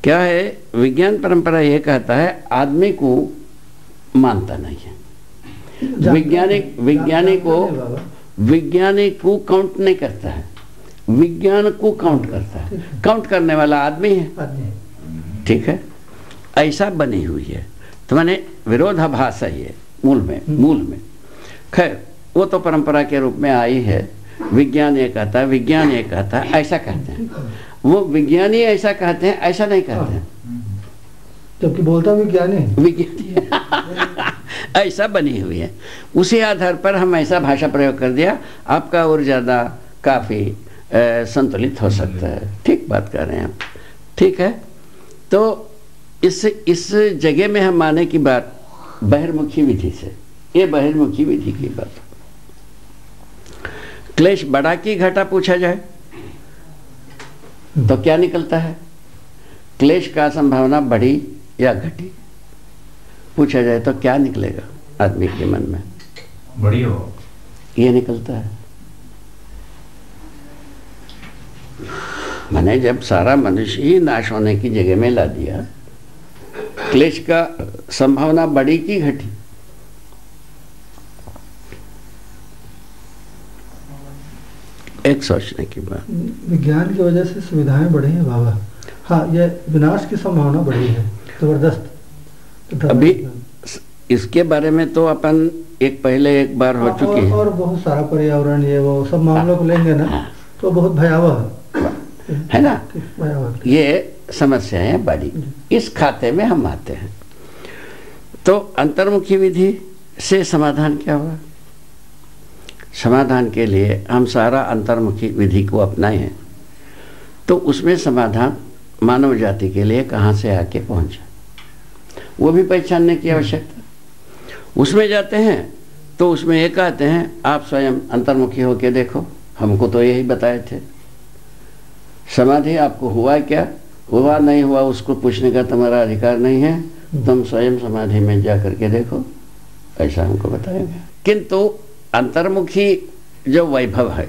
क्या है, विज्ञान परंपरा ये कहता है आदमी को मानता नहीं है। वैज्ञानिक को काउंट नहीं करता है, विज्ञान को काउंट करता है। काउंट करने वाला आदमी है, ठीक है, ऐसा बनी हुई है। तो मैंने विरोधाभास है ये मूल में। खैर वो तो परंपरा के रूप में आई है। विज्ञान ये कहता है, विज्ञान ये कहता है, ऐसा कहते हैं। वो विज्ञानी ऐसा कहते हैं, ऐसा नहीं कहते हैं, जबकि बोलता विज्ञानी ऐसा बनी हुई है। उसी आधार पर हम ऐसा भाषा प्रयोग कर दिया, आपका और ज़्यादा काफ़ी संतुलित हो सकता है। ठीक बात कर रहे हैं आप, ठीक है। तो इस जगह में हम माने की बात बहिर्मुखी विधि से, ये बहिर्मुखी विधि की बात। क्लेश बड़ा की घटा पूछा जाए तो क्या निकलता है? क्लेश का संभावना बढ़ी या घटी पूछा जाए तो क्या निकलेगा आदमी के मन में? बड़ी हो, ये निकलता है। मैंने जब सारा मनुष्य ही नाश होने की जगह में ला दिया, क्लेश का संभावना बढ़ी कि घटी? एक सोचने की बात। विज्ञान की वजह से सुविधाएं बढ़ी हैं बाबा। हाँ, ये विनाश की संभावना बढ़ी है जबरदस्त। अभी इसके बारे में तो अपन पहले एक बार हो चुकी है, और बहुत सारा पर्यावरण ये वो सब मामलों को लेंगे ना तो बहुत भयावह है ना। ये समस्याएं बड़ी, इस खाते में हम आते हैं। तो अंतर्मुखी विधि से समाधान क्या हुआ? समाधान के लिए हम सारा अंतर्मुखी विधि को अपनाए हैं, तो उसमें समाधान मानव जाति के लिए कहाँ से आके पहुँचा, वो भी पहचानने की आवश्यकता। उसमें जाते हैं तो उसमें ये कहते हैं आप स्वयं अंतर्मुखी होके देखो, हमको तो यही बताए थे। समाधि आपको हुआ क्या, हुआ नहीं हुआ उसको पूछने का तुम्हारा अधिकार नहीं है, तुम स्वयं समाधि में जा करके देखो, ऐसा हमको बताएंगे। किंतु अंतर्मुखी जो वैभव है,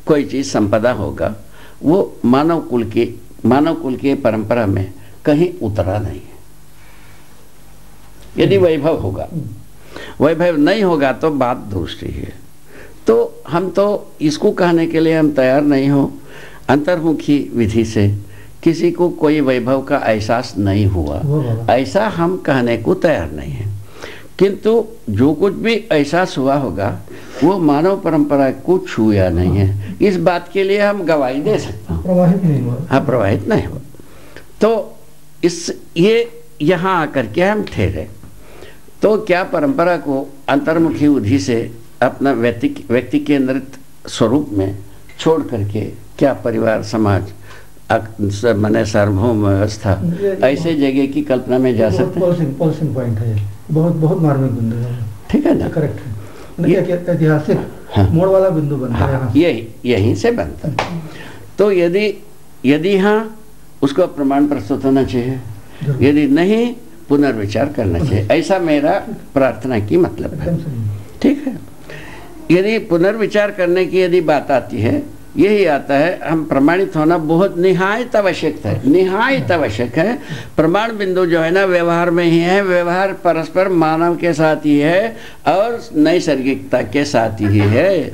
कोई चीज़ संपदा होगा, वो मानव कुल की परंपरा में कहीं उतरा नहीं है। यदि वैभव होगा, वैभव नहीं होगा तो बात दूसरी है। तो हम तो इसको कहने के लिए हम तैयार नहीं हो, अंतर्मुखी विधि से किसी को कोई वैभव का एहसास नहीं हुआ, ऐसा हम कहने को तैयार नहीं है। किंतु जो कुछ भी एहसास हुआ होगा वो मानव परंपरा को छूया नहीं है, इस बात के लिए हम गवाही दे सकते हैं। प्रवाहित नहीं हुआ। हाँ, प्रवाहित नहीं हुआ। तो ये यहाँ आकर के हम ठहरे। तो क्या परंपरा को अंतर्मुखी विधि से अपना व्यक्ति केंद्रित स्वरूप में छोड़ करके क्या परिवार समाज माने सार्वभौम व्यवस्था ऐसे जगह की कल्पना में जा सकते हैं? पॉलिसिंग पॉइंट है, बहुत मार्मिक बिंदु है। ठीक है ना, करेक्ट है, ऐतिहासिक मोड़ वाला बिंदु बनता है। यहीं से बनता है। तो यदि हाँ, उसको प्रमाण प्रस्तुत होना चाहिए, यदि नहीं पुनर्विचार करना चाहिए, ऐसा मेरा प्रार्थना की मतलब है। ठीक है, यदि पुनर्विचार करने की यदि बात आती है, यही आता है, हम प्रमाणित होना बहुत निहायत आवश्यक है, निहायत आवश्यक है। प्रमाण बिंदु जो है ना व्यवहार में ही है, व्यवहार परस्पर मानव के साथ ही है और नैसर्गिकता के साथ ही है,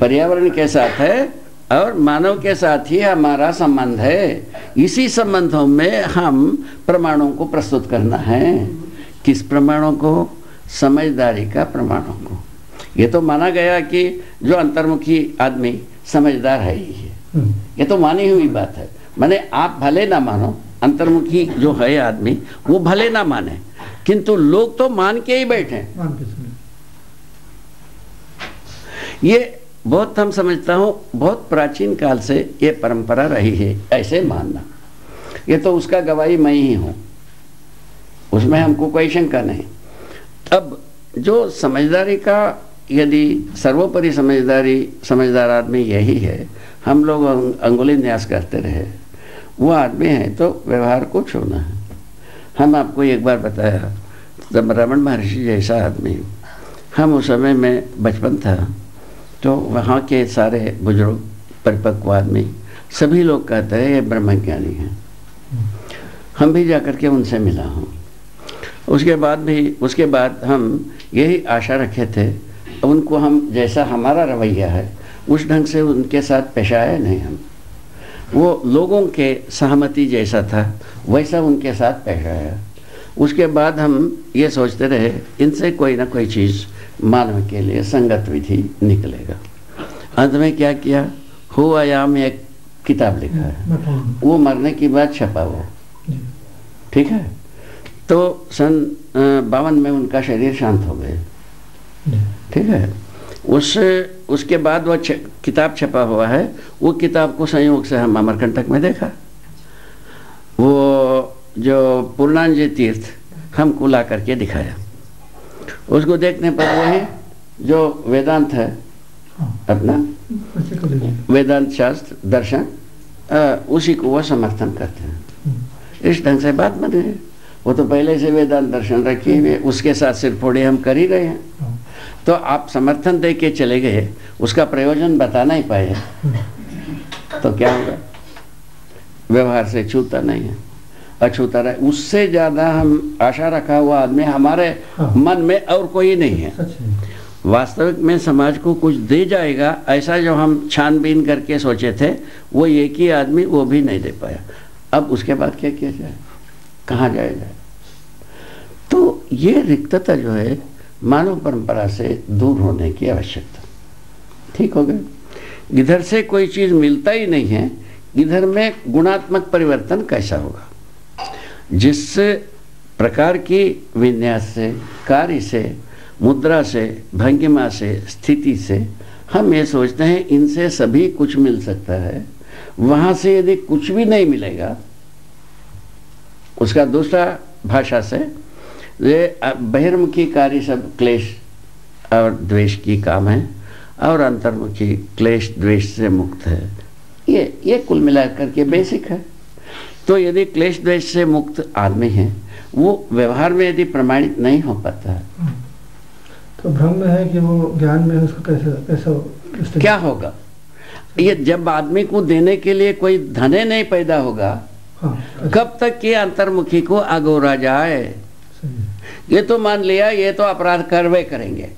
पर्यावरण के साथ है और मानव के साथ ही हमारा संबंध है। इसी संबंधों में हम प्रमाणों को प्रस्तुत करना है। किस प्रमाणों को? समझदारी का प्रमाणों को। ये तो माना गया कि जो अंतर्मुखी आदमी समझदार है ही है, ये तो मानी हुई बात है। माने आप भले ना मानो, अंतर्मुखी जो है आदमी वो भले ना माने, किंतु लोग तो मान के ही बैठे। ये बहुत हम समझता हूँ बहुत प्राचीन काल से ये परंपरा रही है ऐसे मानना। ये तो उसका गवाही मैं ही हूँ, उसमें हमको कोई शंका नहीं। अब जो समझदारी का, यदि सर्वोपरि समझदार आदमी यही है, हम लोग अंगुली न्यास करते रहे, वो आदमी है तो व्यवहार को छोड़ना है। हम आपको एक बार बताया, जब रमन महर्षि जैसा आदमी, हम उस समय में बचपन था, तो वहाँ के सारे बुजुर्ग परिपक्व आदमी सभी लोग कहते हैं ये ब्रह्मज्ञानी हैं। हम भी जाकर के उनसे मिला हूँ। उसके बाद हम यही आशा रखे थे, उनको हम जैसा हमारा रवैया है उस ढंग से उनके साथ पेश आए नहीं हम। वो लोगों के सहमति जैसा था वैसा उनके साथ पेश आया। उसके बाद हम ये सोचते रहे इनसे कोई ना कोई चीज़ मानव के लिए संगत विधि निकलेगा। अंत में क्या किया, हु आयाम एक किताब लिखा है, वो मरने की बाद छपा वो, ठीक है। तो सन 52 में उनका शरीर शांत हो गए, ठीक है। उसके बाद वो किताब छपा हुआ है। वो किताब को संयोग से हम अमरकंटक में देखा। वो जो पूर्णांजलि तीर्थ हमको ला करके दिखाया। उसको देखने पर वही जो वेदांत है अपना, वेदांत शास्त्र दर्शन, उसी को वह समर्थन करते हैं। इस ढंग से बात बन गई। वो तो पहले से वेदांत दर्शन रखे हुए, उसके साथ सिरफोड़े हम कर ही रहे हैं। तो आप समर्थन दे के चले गए, उसका प्रयोजन बता नहीं पाए, तो क्या होगा? व्यवहार से छूता नहीं है, अछूता रहे। उससे ज़्यादा हम आशा रखा हुआ आदमी हमारे मन में और कोई नहीं है। वास्तविक में समाज को कुछ दे जाएगा ऐसा जो हम छानबीन करके सोचे थे, वो एक ही आदमी, वो भी नहीं दे पाया। अब उसके बाद क्या किया जाए, कहाँ जाया जाए? तो ये रिक्तता जो है मानव परंपरा से दूर होने की आवश्यकता। ठीक हो गया। इधर से कोई चीज़ मिलता ही नहीं है, इधर में गुणात्मक परिवर्तन कैसा होगा? जिस प्रकार की विन्यास से, कार्य से, मुद्रा से, भंगिमा से, स्थिति से हम ये सोचते हैं इनसे सभी कुछ मिल सकता है, वहाँ से यदि कुछ भी नहीं मिलेगा, उसका दूसरा भाषा से ये बहिर्मुखी कार्य सब क्लेश और द्वेष की काम है, और अंतर्मुखी क्लेश द्वेष से मुक्त है। ये कुल मिलाकर के बेसिक है। तो यदि क्लेश द्वेष से मुक्त आदमी है, वो व्यवहार में यदि प्रमाणित नहीं हो पाता है, तो भ्रम में है कि वो ज्ञान में है, उसको कैसे क्या होगा? ये जब आदमी को देने के लिए कोई धन नहीं पैदा होगा, कब तक ये अंतर्मुखी को अगोरा जाए? ये तो मान लिया ये तो अपराध करवे करेंगे,